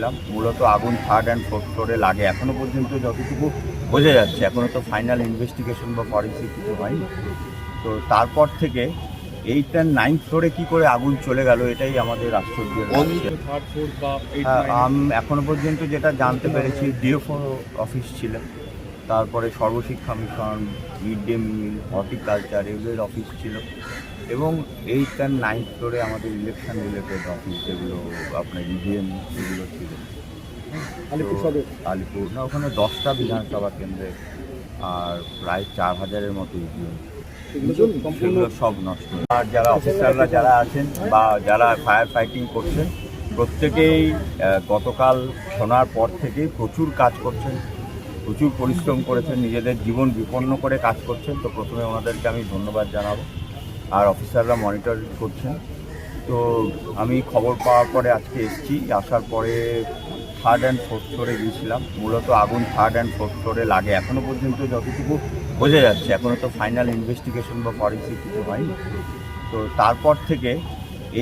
করছিলাম। মূলত আগুন থার্ড অ্যান্ড ফোর্থ ফ্লোরে লাগে এখনও পর্যন্ত যতটুকু বোঝা যাচ্ছে। এখনও তো ফাইনাল ইনভেস্টিগেশন বা ফরেন্সিক কিছু হয়নি। তো তারপর থেকে 8 অ্যান্ড 9 ফ্লোরে কী করে আগুন চলে গেল এটাই আমাদের আশ্চর্যের লাগছে। এখনও পর্যন্ত যেটা জানতে পেরেছি ডিএফও অফিস ছিল, তারপরে Sarva Shiksha mission, mid day meal, horticulture এগুলোর অফিস ছিল, এবং 8 অ্যান্ড 9 ফ্লোরে আমাদের ইলেকশন রিলেটেড অফিস যেগুলো আপনার ইভিএম এগুলো ছিল। আলিপুর না, ওখানে 10টা বিধানসভা কেন্দ্রে আর প্রায় 4000-এর মতো ইভিএম, সেগুলো সব নষ্ট। আর যারা অফিসাররা যারা আছেন বা যারা ফায়ার ফাইটিং করছেন প্রত্যেকেই গতকাল শোনার পর থেকেই প্রচুর কাজ করছেন, প্রচুর পরিশ্রম করেছেন, নিজেদের জীবন বিপন্ন করে কাজ করছেন। তো প্রথমে ওনাদেরকে আমি ধন্যবাদ জানাবো। আর অফিসাররা মনিটরিং করছেন। তো আমি খবর পাওয়ার পরে আজকে এসেছি, আসার পরে থার্ড অ্যান্ড ফোর্থ ফ্লোরে গিয়েছিলাম। মূলত আগুন থার্ড অ্যান্ড ফোর্থ ফ্লোরে লাগে এখনও পর্যন্ত যতটুকু বোঝা যাচ্ছে। এখনও তো ফাইনাল ইনভেস্টিগেশন বা ফরেন্সিক কিছু হয়নি। তো তারপর থেকে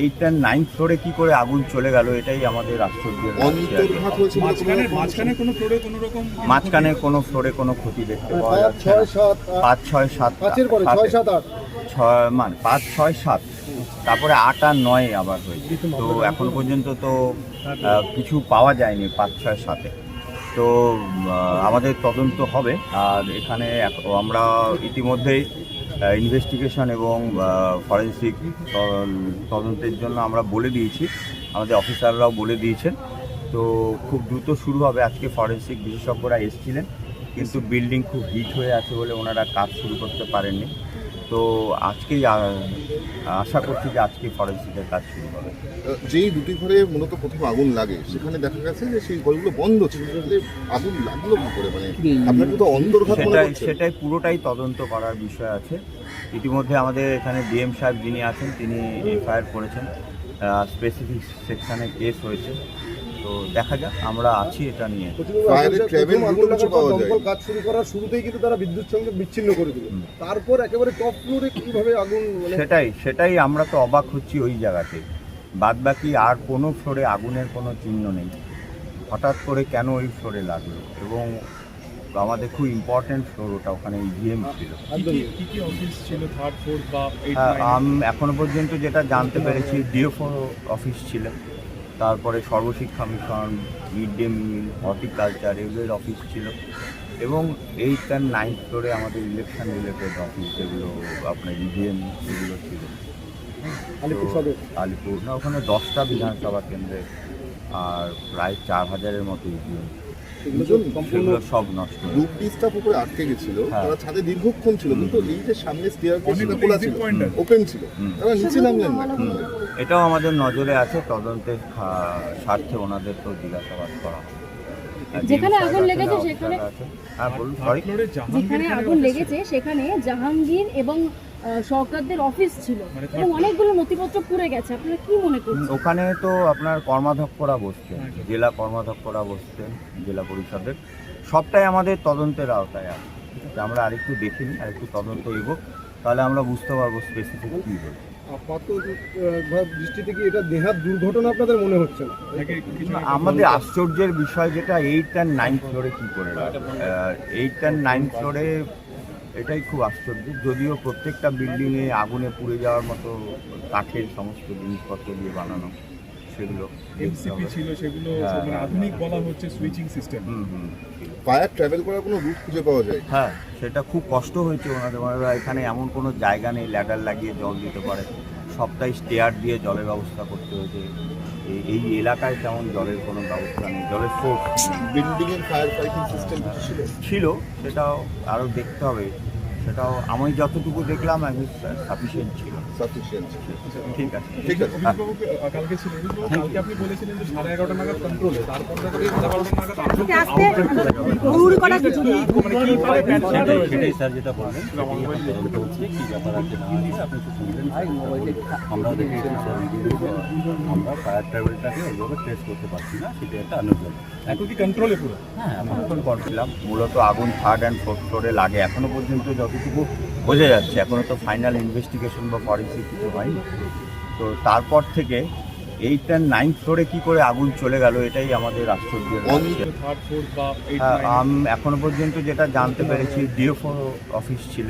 8 অ্যান্ড 9 ফ্লোরে কী করে আগুন চলে গেল এটাই আমাদের আশ্চর্যের লাগছে। মাঝখানে কোনো ফ্লোরে কোনো ক্ষতি দেখতে পাওয়া যাচ্ছে না। 5, 6, 7 মানে 5, 6, 7, তারপরে 8 আর 9 আবার হয়েছে। তো এখন পর্যন্ত তো কিছু পাওয়া যায়নি 5, 6, 7-এ। তো আমাদের তদন্ত হবে। আর এখানে আমরা ইতিমধ্যেই ইনভেস্টিগেশন এবং ফরেন্সিক তদন্তের জন্য আমরা বলে দিয়েছি, আমাদের অফিসাররাও বলে দিয়েছেন। তো খুব দ্রুত শুরু হবে। আজকে ফরেন্সিক বিশেষজ্ঞরা এসেছিলেন, কিন্তু বিল্ডিং খুব হিট হয়ে আছে বলে ওনারা কাজ শুরু করতে পারেননি। তো আজকেই আশা করছি যে আজকে ফরেন্সিকের কাজ শুরু হবে। যেই দুটি ঘরে মূলত প্রথম আগুন লাগে সেখানে দেখা গেছে যে সেই ঘরগুলো বন্ধ ছিল, আগুন লাগলো কি করে, মানে আপনাকে তো অন্তর্ঘাত মনে হচ্ছে? সেটাই পুরোটাই তদন্ত করার বিষয় আছে। ইতিমধ্যে আমাদের এখানে ডিএম সাহেব যিনি আছেন তিনি এফআইআর করেছেন, স্পেসিফিক সেকশনে কেস হয়েছে। তো দেখা যাক, আমরা আছি এটা নিয়ে। কাজ শুরু করার শুরুতেই কিন্তু তারা বিদ্যুৎ সংযোগ বিচ্ছিন্ন করে দিল, তারপর একেবারে টপ ফ্লোরে কিভাবে আগুন, সেটাই আমরা তো অবাক হচ্ছি ওই জায়গাতে। বাদবাকি আর কোনো ফ্লোরে আগুনের কোনো চিহ্ন নেই। হঠাৎ করে কেন ওই ফ্লোরে লাগলো? এবং আমাদের খুব ইম্পর্টেন্ট ফ্লোর ওটা, ওখানে ইভিএম ছিল। এখনো পর্যন্ত যেটা জানতে পেরেছি ডিএফও অফিস ছিল, তারপরে Sarva Shiksha mission, mid day meal, horticulture এগুলোর অফিস ছিল, এবং 8 অ্যান্ড 9 ফ্লোরে আমাদের ইলেকশন রিলেটেড অফিস যেগুলো আপনার ইভিএম এগুলো ছিল। আলিপুর না, ওখানে 10টা বিধানসভা কেন্দ্রে আর প্রায় 4000-এর মতো ইভিএম, সেগুলো সব নষ্ট। উপরে আটকে গেছিল, তারা ছাদে দীর্ঘক্ষণ ছিল, কিন্তু এই যে সামনে স্টেয়ারকেসটা খোলা ছিল, ওপেন ছিল, তারা নিচে নামলেন না। এটাও আমাদের নজরে আছে, তদন্তের স্বার্থে ওনাদের তো জিজ্ঞাসাবাদ করা হবে। যেখানে আগুন লেগেছে সেখানে যেখানে আগুন লেগেছে সেখানে জাহাঙ্গীর এবং সরকারদের অফিস ছিল এবং অনেকগুলো নথিপত্র পুড়ে গেছে। আপনারা কি মনে করছেন? ওখানে তো আপনার কর্মাধ্যক্ষরা বসতেন, জেলা কর্মাধ্যক্ষরা বসতেন, জেলা পরিষদের, সবটাই আমাদের তদন্তের আওতায় আছে। আমরা আরেকটু দেখিনি, আরেকটু তদন্ত এগোক, তাহলে আমরা বুঝতে পারবো স্পেসিফিক কী হয়েছে। দৃষ্টি থেকে এটা নেহাত দুর্ঘটনা আপনাদের মনে হচ্ছে না? আমাদের আশ্চর্যের বিষয় যেটা 8 অ্যান্ড 9 ফ্লোরে কী করে 8 অ্যান্ড 9 ফ্লোরে, এটাই খুব আশ্চর্য। যদিও প্রত্যেকটা বিল্ডিংয়ে আগুনে পুড়ে যাওয়ার মতো কাঠের সমস্ত জিনিসপত্র দিয়ে বানানো, সেগুলো এমসিপি ছিল, সেগুলো আধুনিক বলা হচ্ছে সুইচিং সিস্টেম। ফায়ার ট্রাভেল করার কোনো রুট খুঁজে পাওয়া যায়? হ্যাঁ, সেটা খুব কষ্ট হয়েছে ওনারা। এখানে এমন কোনো জায়গা নেই ল্যাডার লাগিয়ে জল দিতে পারে, সবটাই স্টেয়ার দিয়ে জলের ব্যবস্থা করতে হয়েছে। এই এলাকায় তেমন জলের কোনো ব্যবস্থা নেই, জলের সোর্স। বিল্ডিংয়ের ফায়ার ফাইটিং সিস্টেম ছিল, সেটাও আরও দেখতে হবে। সেটাও আমি যতটুকু দেখলাম সাফিসিয়েন্ট ছিল। ঠিক আছে, ঠিক আছে। কালকে ছিলেন, কালকে আপনি বলেছিলেন যে 11:30 নাগাদ কন্ট্রোলে, তারপর থেকে 11:30 নাগাদ সেটাই স্যার যেটা বললেন হচ্ছে কি ব্যাপার আছে না আছে আপনি তো শুনলেন। আমরা দেখেছি স্যার, আমরা ফায়ার ট্রাভেলটাকে ওইভাবে ট্রেস করতে পারছি না, সেটা একটা আনুষ্ঠানিক। এখন কি কন্ট্রোলে পুরো? হ্যাঁ, এখন করছিলাম। মূলত আগুন থার্ড অ্যান্ড ফোর্থ ফ্লোরে লাগে এখনও পর্যন্ত যতটুকু বোঝা যাচ্ছে। এখনও তো ফাইনাল ইনভেস্টিগেশন বা ফরেন্সিক কিছু হয়নি। তো তারপর থেকে এইট অ্যান্ড নাইন্থ ফ্লোরে কি করে আগুন চলে গেল এটাই আমাদের আশ্চর্য লাগছে। থার্ড ফোর্থ বা এইট এখনো পর্যন্ত যেটা জানতে পেরেছি ডিএফও অফিস ছিল,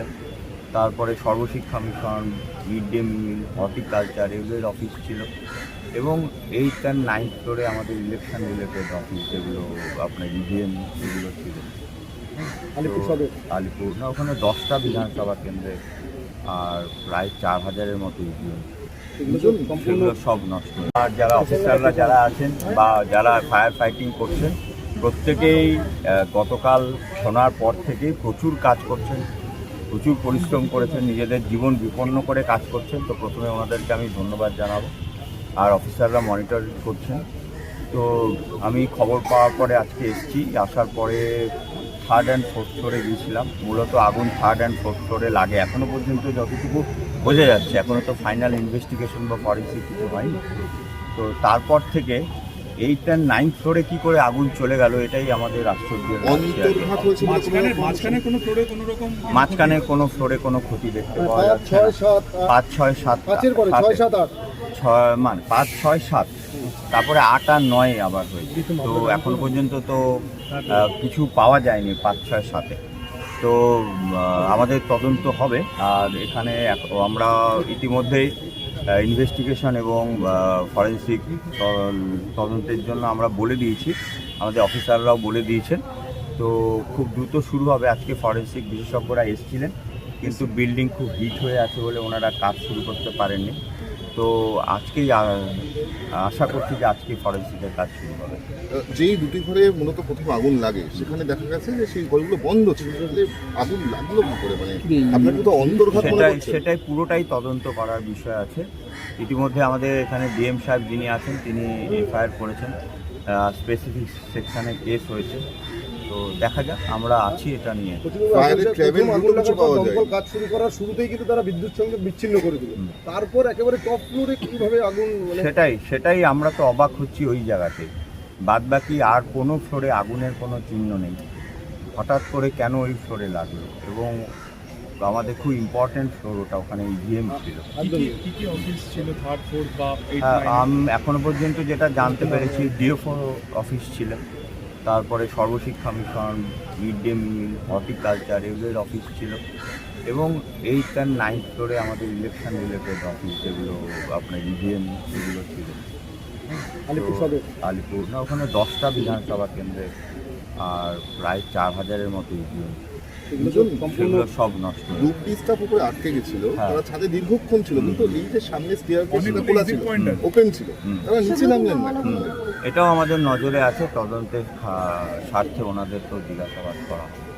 তারপরে Sarva Shiksha mission, mid day meal, horticulture এগুলোর অফিস ছিল, এবং এইট অ্যান্ড নাইন্থ ফ্লোরে আমাদের ইলেকশন রিলেটেড অফিস যেগুলো আপনার ইভিএম এগুলো ছিল। আলিপুর সদর আলিপুর না, ওখানে 10টা বিধানসভা কেন্দ্রে আর প্রায় 4000-এর মতো ইভিএম, সেগুলো সব নষ্ট। আর যারা অফিসাররা যারা আছেন বা যারা ফায়ার ফাইটিং করছেন প্রত্যেকেই গতকাল শোনার পর থেকে প্রচুর কাজ করছেন, প্রচুর পরিশ্রম করেছেন, নিজেদের জীবন বিপন্ন করে কাজ করছেন। তো প্রথমে ওনাদেরকে আমি ধন্যবাদ জানাবো। আর অফিসাররা মনিটরিং করছেন। তো আমি খবর পাওয়ার পরে আজকে এসেছি, আসার পরে থার্ড অ্যান্ড ফোর্থ ফ্লোরে গিয়েছিলাম। মূলত আগুন থার্ড অ্যান্ড ফোর্থ ফ্লোরে লাগে এখনও পর্যন্ত যতটুকু বোঝা যাচ্ছে, এখনও তো ফাইনাল ইনভেস্টিগেশন বা ফরেন্সিক কিছু হয়নি। তো তারপর থেকে এইট অ্যান্ড নাইন্থ ফ্লোরে কী করে আগুন চলে গেল এটাই আমাদের আশ্চর্য লাগছে। অন্তর্ঘাত হয়েছিল মাঝখানে কোনো ফ্লোরে কোনো রকম মাঝখানে কোনো ফ্লোরে কোনো ক্ষতি দেখতে পাওয়া যাচ্ছে না। 5, 6, 7 5-এর পরে 6, 7, 8 মানে 5, 6, 7, তারপরে 8 আর 9 আবার হয়েছে। তো এখন পর্যন্ত তো কিছু পাওয়া যায়নি 5, 6, 7-এ। তো আমাদের তদন্ত হবে। আর এখানে আমরা ইতিমধ্যেই ইনভেস্টিগেশন এবং ফরেন্সিক তদন্তের জন্য আমরা বলে দিয়েছি, আমাদের অফিসাররাও বলে দিয়েছেন। তো খুব দ্রুত শুরু হবে। আজকে ফরেন্সিক বিশেষজ্ঞরা এসেছিলেন, কিন্তু বিল্ডিং খুব হিট হয়ে আছে বলে ওনারা কাজ শুরু করতে পারেননি। তো আজকেই আশা করছি যে আজকে ফরেন্সিকের কাজ শুরু হবে। যেই দুটি ঘরে মূলত প্রথম আগুন লাগে সেখানে দেখা গেছে যে সেই ঘরগুলো বন্ধ ছিল, তাহলে আগুন লাগলো কি করে? মানে আপনার তো অন্তর্ঘাত মনে হচ্ছে। সেটাই পুরোটাই তদন্ত করার বিষয় আছে। ইতিমধ্যে আমাদের এখানে ডিএম সাহেব যিনি আছেন তিনি এফআইআর করেছেন, স্পেসিফিক সেকশনে কেস হয়েছে। তো দেখা যাক, আমরা আছি এটা নিয়ে। ফায়ারের ট্র্যাভেল আগুন কিছু পাওয়া যায়। দমকল কাজ শুরু করার শুরুতেই কিন্তু তারা বিদ্যুৎ সংযোগ বিচ্ছিন্ন করে দিল। তারপর একেবারে টপ ফ্লোরে কিভাবে আগুন সেটাই আমরা তো অবাক হচ্ছি ওই জায়গাতে। বাদ বাকি আর কোনো ফ্লোরে আগুনের কোনো চিহ্ন নেই, হঠাৎ করে কেন ওই ফ্লোরে লাগলো? এবং আমাদের খুব ইম্পর্টেন্ট ফ্লোর ওটা, ওখানে ইভিএম ছিল। কি কি অফিস ছিল থার্ড ফোর্থ বা এইট এখনো পর্যন্ত যেটা জানতে পেরেছি ডিএফও অফিস ছিল, তারপরে Sarva Shiksha mission, mid day meal, horticulture এগুলোর অফিস ছিল, এবং এইট অ্যান্ড নাইন্থ ফ্লোরে আমাদের ইলেকশন রিলেটেড অফিস যেগুলো আপনার ইভিএম এগুলো ছিল। আলিপুর সদর আলিপুর না, ওখানে 10টা বিধানসভা কেন্দ্রে আর প্রায় 4000-এর মতো ইভিএম, সেগুলো সব নষ্ট হয়েছে। গ্রুপ ডি স্টাফ উপরে আটকে গেছিল, হ্যাঁ। তারা ছাদে দীর্ঘক্ষণ ছিল, কিন্তু এই যে সামনে স্টেয়ারকেসটা অনেকগুলো খোলা exit ছিল, point আছে। ওপেন ছিল, তারা নিচে নামলেন না। এটাও আমাদের নজরে আছে, তদন্তের স্বার্থে ওনাদের তো জিজ্ঞাসাবাদ করা হবে।